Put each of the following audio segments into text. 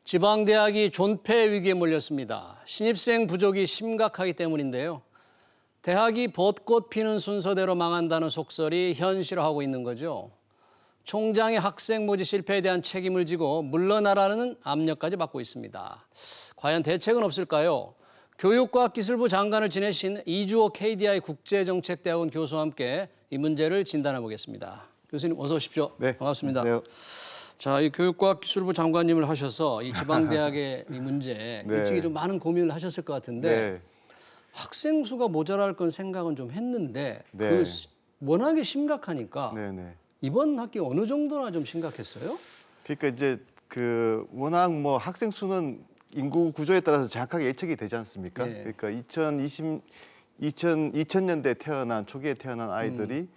지방대학이 존폐 위기에 몰렸습니다. 신입생 부족이 심각하기 때문인데요. 대학이 벚꽃 피는 순서대로 망한다는 속설이 현실화하고 있는 거죠. 총장이 학생 모집 실패에 대한 책임을 지고 물러나라는 압력까지 받고 있습니다. 과연 대책은 없을까요? 교육과학기술부 장관을 지내신 이주호 KDI 국제정책대학원 교수와 함께 이 문제를 진단해 보겠습니다. 교수님 어서 오십시오. 네, 반갑습니다. 안녕하세요. 자, 이 교육과학기술부 장관님을 하셔서 이 지방대학의 이 문제 네. 일찍이 좀 많은 고민을 하셨을 것 같은데 네. 학생 수가 모자랄 건 생각은 좀 했는데 네. 그 워낙에 심각하니까 네네. 이번 학기 어느 정도나 좀 심각했어요? 그러니까 이제 그 워낙 뭐 학생 수는 인구 구조에 따라서 정확하게 예측이 되지 않습니까? 네. 그러니까 2000년대 태어난 초기에 태어난 아이들이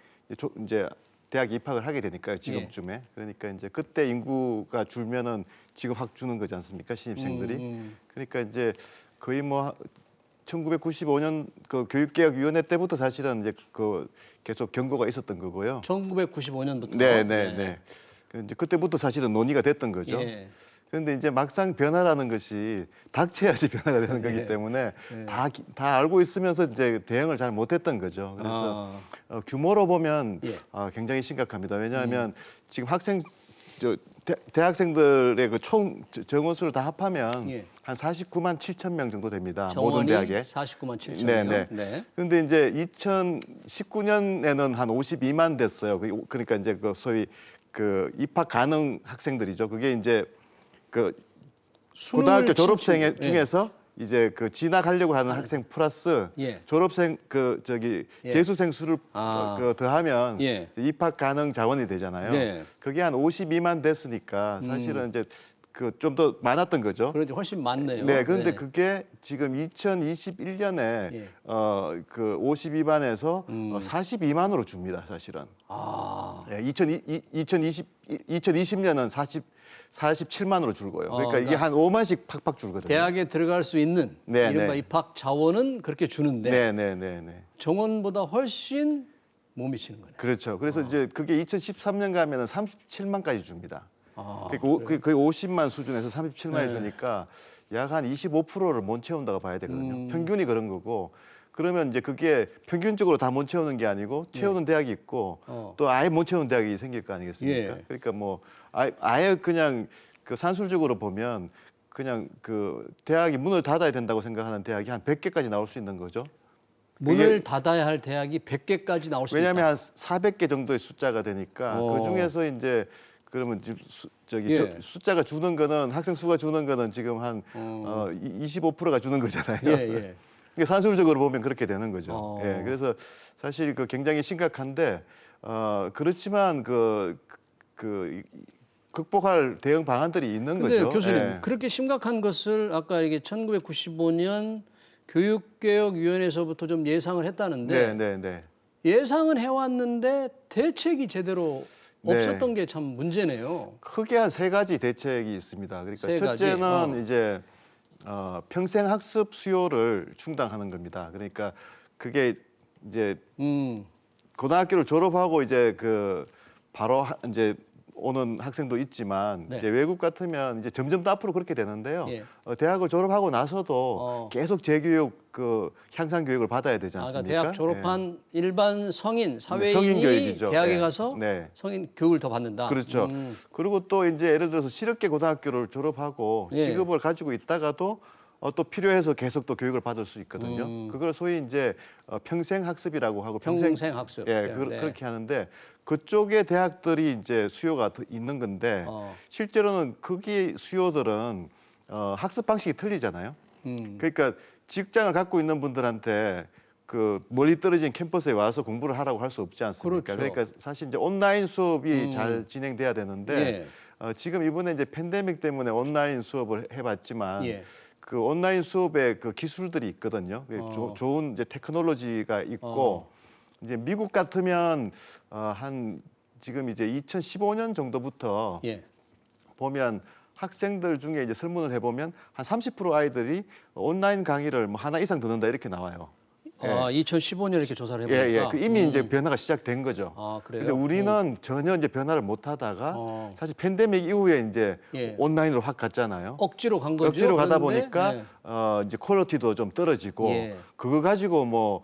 이제 대학 입학을 하게 되니까요. 지금쯤에. 그러니까 이제 그때 인구가 줄면은 지금 확 주는 거지 않습니까? 신입생들이. 그러니까 이제 거의 뭐 1995년 그 교육개혁위원회 때부터 사실은 이제 그 계속 경고가 있었던 거고요. 1995년부터. 네. 이제 그때부터 사실은 논의가 됐던 거죠. 예. 그런데 이제 막상 변화라는 것이 닥쳐야지 변화가 되는 거기 때문에 다 알고 있으면서 이제 대응을 잘 못했던 거죠. 그래서 규모로 보면 굉장히 심각합니다. 왜냐하면 지금 대학생들의 그 총 정원 수를 다 합하면 한 49만 7천 명 정도 됩니다. 모든 대학에. 49만 7천 명. 네. 그런데 이제 2019년에는 한 52만 됐어요. 그러니까 이제 그 소위 그 입학 가능 학생들이죠. 그게 이제 그 고등학교 졸업생 중에서 이제 그 진학하려고 하는 학생 플러스 졸업생 재수생 수를 그 더하면 입학 가능 자원이 되잖아요. 그게 한 52만 됐으니까 사실은 이제 그 좀 더 많았던 거죠. 그런데 훨씬 많네요. 네, 그런데 그게 지금 2021년에 그 52만에서 42만으로 줍니다, 사실은. 네, 2020년은 47만으로 줄고요. 그러니까 이게 한 5만씩 팍팍 줄거든요. 대학에 들어갈 수 있는 이른바 입학 자원은 그렇게 주는데 정원보다 훨씬 못 미치는 거네요. 그렇죠. 그래서 이제 그게 2013년 가면은 37만까지 줍니다. 거의 50만 수준에서 37만에 주니까 약 한 25%를 못 채운다고 봐야 되거든요. 평균이 그런 거고. 그러면 이제 그게 평균적으로 다 못 채우는 게 아니고 채우는 대학이 있고 또 아예 못 채우는 대학이 생길 거 아니겠습니까? 그러니까 뭐 아예 그냥 그 산술적으로 보면 그냥 그 대학이 문을 닫아야 된다고 생각하는 대학이 한 100개까지 나올 수 있는 거죠. 문을 닫아야 할 대학이 100개까지 나올 수 있다. 왜냐하면 한 400개 정도의 숫자가 되니까 그 중에서 이제 그러면 숫자가 주는 거는 학생 수가 주는 거는 지금 한 25%가 주는 거잖아요. 그러니까 산술적으로 보면 그렇게 되는 거죠. 그래서 사실 그 굉장히 심각한데 그렇지만 그 극복할 대응 방안들이 있는 거죠. 교수님 그렇게 심각한 것을 아까 이게 1995년 교육개혁위원회에서부터 좀 예상을 했다는데 예상은 해왔는데 대책이 제대로 없었던 게 참 문제네요. 크게 한 세 가지 대책이 있습니다. 그러니까 첫째는 이제 평생 학습 수요를 충당하는 겁니다. 그러니까 그게 이제 고등학교를 졸업하고 이제 그 바로 이제 오는 학생도 있지만 이제 외국 같으면 이제 점점 더 앞으로 그렇게 되는데요. 대학을 졸업하고 나서도 계속 재교육 그 향상 교육을 받아야 되지 않습니까? 대학 졸업한 일반 성인 사회인이 대학에 가서 성인 교육을 더 받는다. 그렇죠. 그리고 또 이제 예를 들어서 실업계 고등학교를 졸업하고 직업을 가지고 있다가도 또 필요해서 계속 또 교육을 받을 수 있거든요. 그걸 소위 이제 평생 학습이라고 하고 평생 학습. 그렇게 하는데 그쪽의 대학들이 이제 수요가 더 있는 건데 실제로는 거기 수요들은 학습 방식이 틀리잖아요. 그러니까 직장을 갖고 있는 분들한테 그 멀리 떨어진 캠퍼스에 와서 공부를 하라고 할 수 없지 않습니까? 그러니까 사실 이제 온라인 수업이 잘 진행돼야 되는데 지금 이번에 이제 팬데믹 때문에 온라인 수업을 해봤지만 그 온라인 수업에 그 기술들이 있거든요. 좋은 이제 테크놀로지가 있고 이제 미국 같으면 한 지금 이제 2015년 정도부터 보면 학생들 중에 이제 설문을 해보면 한 30% 아이들이 온라인 강의를 뭐 하나 이상 듣는다 이렇게 나와요. 아, 2015년 이렇게 조사를 예, 해보니까. 예. 그 이미 이제 변화가 시작된 거죠. 아, 그래요? 근데 우리는 전혀 이제 변화를 못 하다가 사실 팬데믹 이후에 이제 예. 온라인으로 확 갔잖아요. 억지로 간 거죠. 억지로 가다 그런데, 보니까 네. 이제 퀄리티도 좀 떨어지고 예. 그거 가지고 뭐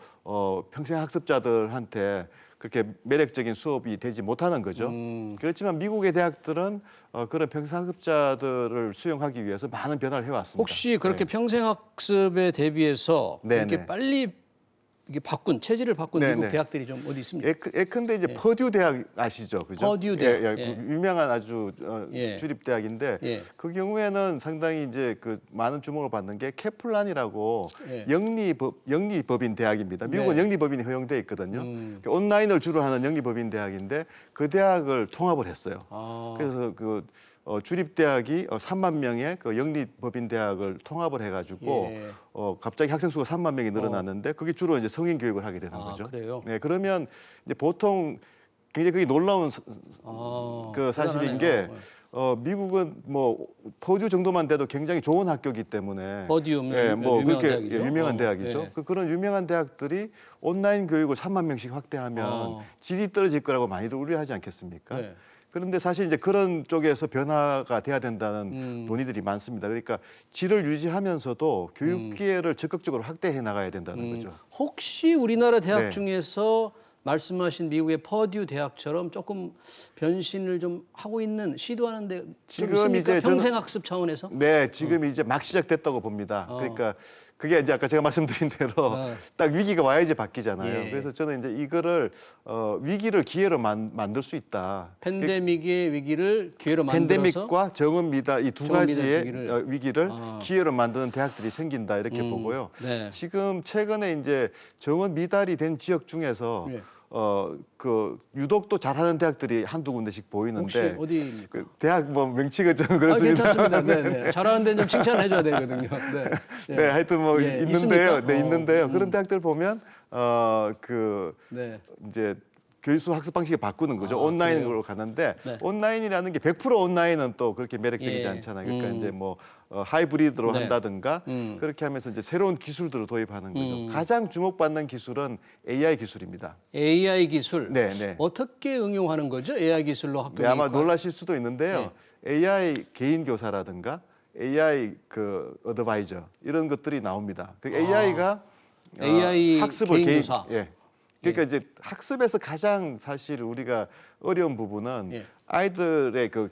평생 학습자들한테 그렇게 매력적인 수업이 되지 못하는 거죠. 그렇지만 미국의 대학들은 그런 평생 학습자들을 수용하기 위해서 많은 변화를 해왔습니다. 혹시 그렇게 네. 평생학습에 대비해서 네, 이렇게 네. 빨리 이게 체질을 바꾼 네, 미국 네. 대학들이 좀 어디 있습니까? 예컨대 이제 퍼듀 대학 아시죠, 그죠? 퍼듀 대학. 예, 예. 그 유명한 아주 예. 주립 대학인데 예. 그 경우에는 상당히 이제 그 많은 주목을 받는 게 캐플란이라고 예. 영리법인 대학입니다. 미국은 네. 영리법인이 허용돼 있거든요. 온라인을 주로 하는 영리법인 대학인데 그 대학을 통합을 했어요. 아. 그래서 그 주립 대학이 3만 명의 그 영리법인 대학을 통합을 해가지고 예. 갑자기 학생 수가 3만 명이 늘어났는데 그게 주로 이제 성인 교육을 하게 되는 아, 거죠. 그래요? 네, 그러면 이제 보통 굉장히 그게 놀라운 그 사실인 게 대단하네요. 미국은 뭐 퍼듀 정도만 돼도 굉장히 좋은 학교이기 때문에 퍼듀 뭐 유명한 그렇게 대학이죠? 유명한 대학이죠. 예. 그런 유명한 대학들이 온라인 교육을 3만 명씩 확대하면 질이 떨어질 거라고 많이들 우려하지 않겠습니까? 네. 그런데 사실 이제 그런 쪽에서 변화가 돼야 된다는 논의들이 많습니다. 그러니까 질을 유지하면서도 교육 기회를 적극적으로 확대해 나가야 된다는 거죠. 혹시 우리나라 대학 네. 중에서 말씀하신 미국의 퍼듀 대학처럼 조금 변신을 좀 하고 있는 시도하는데 지금 좀 있습니까? 이제 평생학습 차원에서? 네, 지금 이제 막 시작됐다고 봅니다. 그러니까 그게 이제 아까 제가 말씀드린 대로 딱 위기가 와야지 바뀌잖아요. 예. 그래서 저는 이제 이거를 위기를 기회로 만들 수 있다. 팬데믹의 위기를 기회로 만들어서 팬데믹과 정원 미달 이 두 정원 미달 가지의 위기를 기회로 만드는 대학들이 생긴다 이렇게 보고요. 네. 지금 최근에 이제 정원 미달이 된 지역 중에서 예. 그 유독 또 잘하는 대학들이 한두 군데씩 혹시 보이는데 어디입니까? 그 대학 뭐 명칭은 좀 아, 그렇습니다. 괜찮습니다. 네, 네. 잘하는 데는 좀 칭찬해 줘야 되거든요. 네. 네, 하여튼 뭐 예, 있는데요. 있습니까? 네, 있는데요. 그런 대학들 보면 그 네. 이제 교수 학습 방식을 바꾸는 거죠. 온라인으로 가는데 네. 온라인이라는 게 100% 온라인은 또 그렇게 매력적이지 예. 않잖아요. 그러니까 이제 뭐 하이브리드로 네. 한다든가 그렇게 하면서 이제 새로운 기술들을 도입하는 거죠. 가장 주목받는 기술은 AI 기술입니다. AI 기술. 네, 네. 어떻게 응용하는 거죠? AI 기술로 학교 네, 아마 교육과- 놀라실 수도 있는데요. 네. AI 개인 교사라든가 AI 그 어드바이저 이런 것들이 나옵니다. 그 AI가 AI 학습을 개인 교사. 예. 그러니까 이제 학습에서 가장 사실 우리가 어려운 부분은 예. 아이들의 그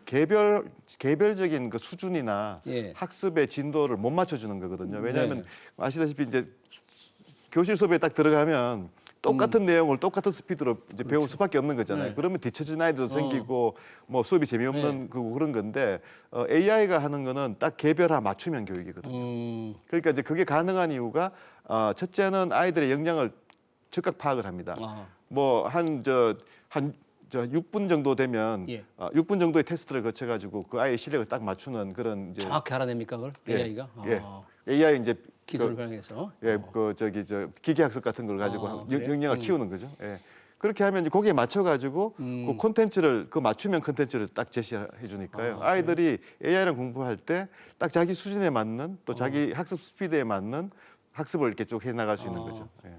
개별적인 그 수준이나 예. 학습의 진도를 못 맞춰주는 거거든요. 왜냐하면 네. 아시다시피 이제 교실 수업에 딱 들어가면 똑같은 내용을 똑같은 스피드로 이제 배울 수밖에 없는 거잖아요. 네. 그러면 뒤처진 아이들도 생기고 뭐 수업이 재미없는 그런 건데 AI가 하는 거는 딱 개별화 맞춤형 교육이거든요. 그러니까 이제 그게 가능한 이유가 첫째는 아이들의 역량을 즉각 파악을 합니다. 뭐 한 6분 정도 되면 예. 6분 정도의 테스트를 거쳐 가지고 그 아이의 실력을 딱 맞추는 그런 이제 정확히 알아냅니까 그걸? AI가? 예. AI 이제 기술을 활용해서. 기계학습 같은 걸 가지고 그래요? 역량을 키우는 거죠. 예. 그렇게 하면 이제 거기에 맞춰 가지고 그 콘텐츠를 그 맞춤형 콘텐츠를 딱 제시해 주니까요. 아이들이 AI랑 공부할 때 딱 자기 수준에 맞는 또 자기 학습 스피드에 맞는 학습을 이렇게 쭉 해 나갈 수 있는 거죠. 예.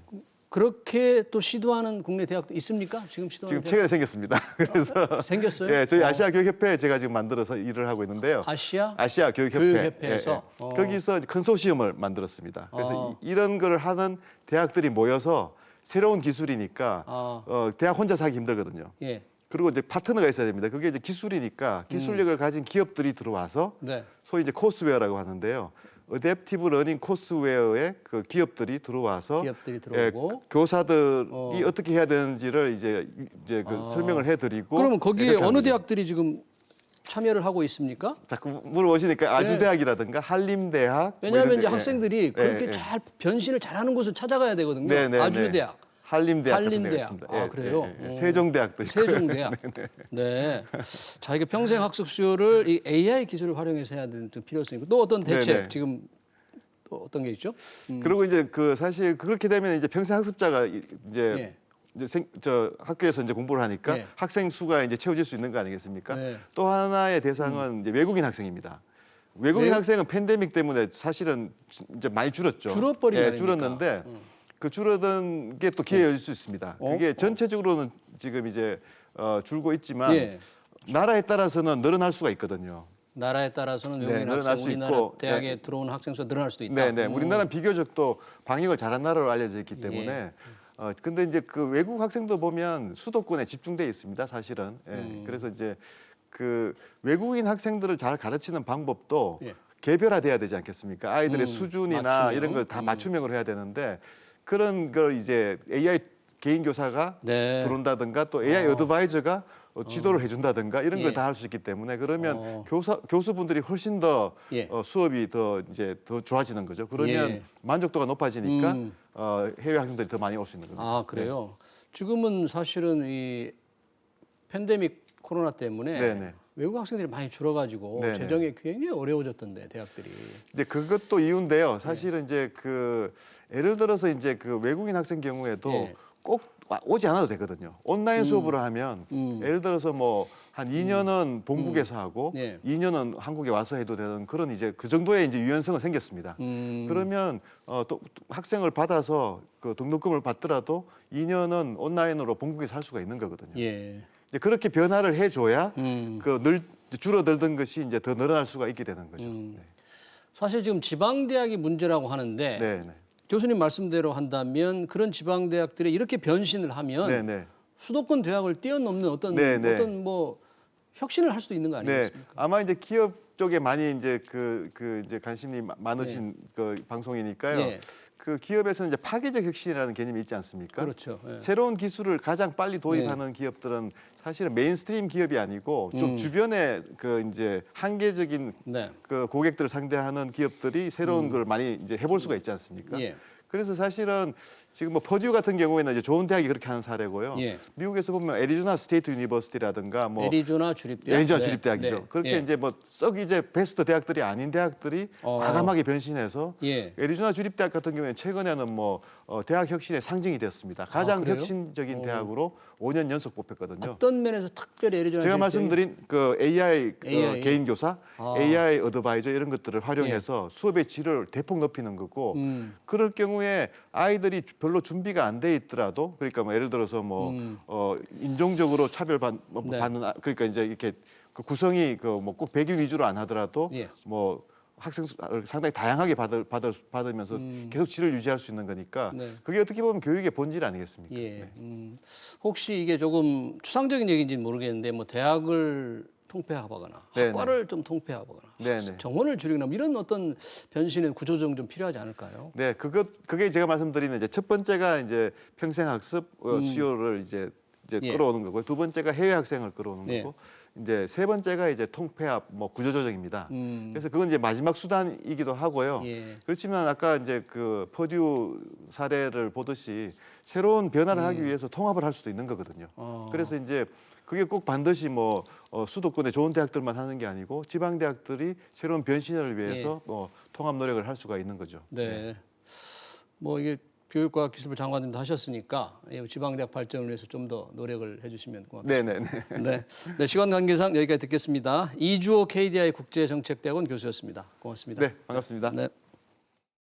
그렇게 또 시도하는 국내 대학도 있습니까? 지금 시도하는 지금 최근에 생겼습니다. 그래서 대학? 생겼어요? 예, 저희 아시아 교육협회에 제가 지금 만들어서 일을 하고 있는데요. 아시아 교육협회. 교육협회에서? 거기서 컨소시엄을 만들었습니다. 그래서 이런 걸 하는 대학들이 모여서 새로운 기술이니까 대학 혼자 하기 힘들거든요. 예. 그리고 이제 파트너가 있어야 됩니다. 그게 이제 기술이니까 기술력을 가진 기업들이 들어와서 네. 소위 이제 코스웨어라고 하는데요. 어댑티브 러닝 코스웨어의 그 기업들이 들어와서 기업들이 들어오고. 교사들이 어떻게 해야 되는지를 이제 그 설명을 해드리고. 그러면 거기에 이렇게 어느 하는 거죠. 대학들이 지금 참여를 하고 있습니까? 자꾸 물어보시니까 아주대학이라든가 한림대학. 왜냐하면 뭐 이제 이런 데- 학생들이 그렇게 예. 잘 변신을 잘하는 곳을 찾아가야 되거든요. 네, 네, 아주대학, 한림대학 같은 데가 한림대학. 있습니다. 아, 그래요? 세종대학도 있고. 세종대학. 네. 자, 이게 평생 학습 수요를 이 AI 기술을 활용해서 해야 되는 좀 필요성이 있고 또 어떤 대책 네, 네. 지금 또 어떤 게 있죠? 그리고 이제 그 사실 그렇게 되면 이제 평생 학습자가 이제 예. 학교에서 이제 공부를 하니까 예. 학생 수가 이제 채워질 수 있는 거 아니겠습니까? 네. 또 하나의 대상은 이제 외국인 학생입니다. 외국인 학생은 팬데믹 때문에 사실은 이제 많이 줄었죠. 줄어버린 거 아닙니까? 줄었는데 그 줄어든 게 또 기회일 수 있습니다. 그게 전체적으로는 지금 이제 줄고 있지만 예. 나라에 따라서는 늘어날 수가 있거든요. 나라에 따라서는 네, 외국인 늘어날 학생 수 우리나라 있고, 대학에 네. 들어오는 학생 수가 늘어날 수도 있다. 네네. 우리나라는 비교적 또 방역을 잘한 나라로 알려져 있기 때문에 근데 이제 그 외국 학생도 보면 수도권에 집중돼 있습니다. 사실은. 예. 그래서 이제 그 외국인 학생들을 잘 가르치는 방법도 예. 개별화돼야 되지 않겠습니까? 아이들의 수준이나 맞춤형. 이런 걸 다 맞춤형으로 해야 되는데 그런 걸 이제 AI 개인 교사가 네. 들어온다든가 또 AI 어드바이저가 지도를 해준다든가 이런 걸 다 할 수 있기 때문에 그러면 교수분들이 훨씬 더 예. 수업이 더 이제 더 좋아지는 거죠. 그러면 예. 만족도가 높아지니까 해외 학생들이 더 많이 올 수 있는 거죠. 아 그래요. 지금은 사실은 이 팬데믹 코로나 때문에 네네. 외국 학생들이 많이 줄어가지고 네네. 재정이 굉장히 어려워졌던데 대학들이. 이제 그것도 이유인데요. 사실은 이제 그 예를 들어서 이제 그 외국인 학생 경우에도 예. 꼭 오지 않아도 되거든요. 온라인 수업으로 하면 예를 들어서 뭐 한 2년은 본국에서 하고 예. 2년은 한국에 와서 해도 되는 그런 이제 그 정도의 이제 유연성은 생겼습니다. 그러면 또 학생을 받아서 그 등록금을 받더라도 2년은 온라인으로 본국에서 할 수가 있는 거거든요. 예. 이제 그렇게 변화를 해줘야 그 줄어들던 것이 이제 더 늘어날 수가 있게 되는 거죠. 사실 지금 지방 대학이 문제라고 하는데 네, 네, 교수님 말씀대로 한다면 그런 지방 대학들이 이렇게 변신을 하면 네, 네. 수도권 대학을 뛰어넘는 어떤 네, 네. 어떤 뭐 혁신을 할 수도 있는 거 네, 아니겠습니까? 아마 이제 기업 쪽에 많이 이제 그 이제 관심이 많으신 그 방송이니까요. 예. 그 기업에서는 이제 파괴적 혁신이라는 개념이 있지 않습니까? 그렇죠. 예. 새로운 기술을 가장 빨리 도입하는 기업들은 사실은 메인스트림 기업이 아니고 좀 주변에 그 이제 한계적인 네. 그 고객들을 상대하는 기업들이 새로운 걸 많이 이제 해볼 수가 있지 않습니까? 예. 그래서 사실은 지금 뭐 퍼듀 같은 경우에는 이제 좋은 대학이 그렇게 하는 사례고요. 예. 미국에서 보면 애리조나 스테이트 유니버시티라든가 뭐 애리조나 주립대학. 애리조나 네. 주립대학이죠. 네. 그렇게 예. 이제 뭐 썩 이제 베스트 대학들이 아닌 대학들이 과감하게 변신해서 예. 애리조나 주립대학 같은 경우에 최근에는 뭐 대학 혁신의 상징이 되었습니다. 가장 그래요? 혁신적인 대학으로 5년 연속 뽑혔거든요. 어떤 면에서 특별히 애리조나 제가 주립대학이- 말씀드린 그 AI, AI. 개인 교사, AI 어드바이저 이런 것들을 활용해서 수업의 질을 대폭 높이는 거고 그럴 경우에 아이들이 별로 준비가 안 돼 있더라도 그러니까 뭐 예를 들어서 뭐 인종적으로 차별받는 네. 그러니까 이제 이렇게 그 구성이 그 뭐 꼭 백인 위주로 안 하더라도 예. 뭐 학생 수를 상당히 다양하게 받으면서 계속 질을 유지할 수 있는 거니까 네. 그게 어떻게 보면 교육의 본질 아니겠습니까? 예. 혹시 이게 조금 추상적인 얘기인지는 모르겠는데 뭐 대학을 통폐합하거나 네네. 학과를 좀 통폐합하거나 네네. 정원을 줄이거나 뭐 이런 어떤 변신의 구조조정 좀 필요하지 않을까요? 네, 그게 제가 말씀드리는 이제 첫 번째가 이제 평생 학습 수요를 이제 예. 끌어오는 거고 두 번째가 해외 학생을 끌어오는 예. 거고 이제 세 번째가 이제 통폐합 뭐 구조조정입니다. 그래서 그건 이제 마지막 수단이기도 하고요. 예. 그렇지만 아까 이제 그 퍼듀 사례를 보듯이 새로운 변화를 하기 위해서 통합을 할 수도 있는 거거든요. 그래서 이제 그게 꼭 반드시 뭐 수도권의 좋은 대학들만 하는 게 아니고 지방 대학들이 새로운 변신을 위해서 뭐 통합 노력을 할 수가 있는 거죠. 네. 뭐 이게 교육과학기술부 장관님도 하셨으니까 이 지방대학 발전을 위해서 좀 더 노력을 해주시면 고맙겠습니다. 네네네. 네. 네, 시간 관계상 여기까지 듣겠습니다. 이주호 KDI 국제정책대학원 교수였습니다. 고맙습니다. 네, 반갑습니다. 네.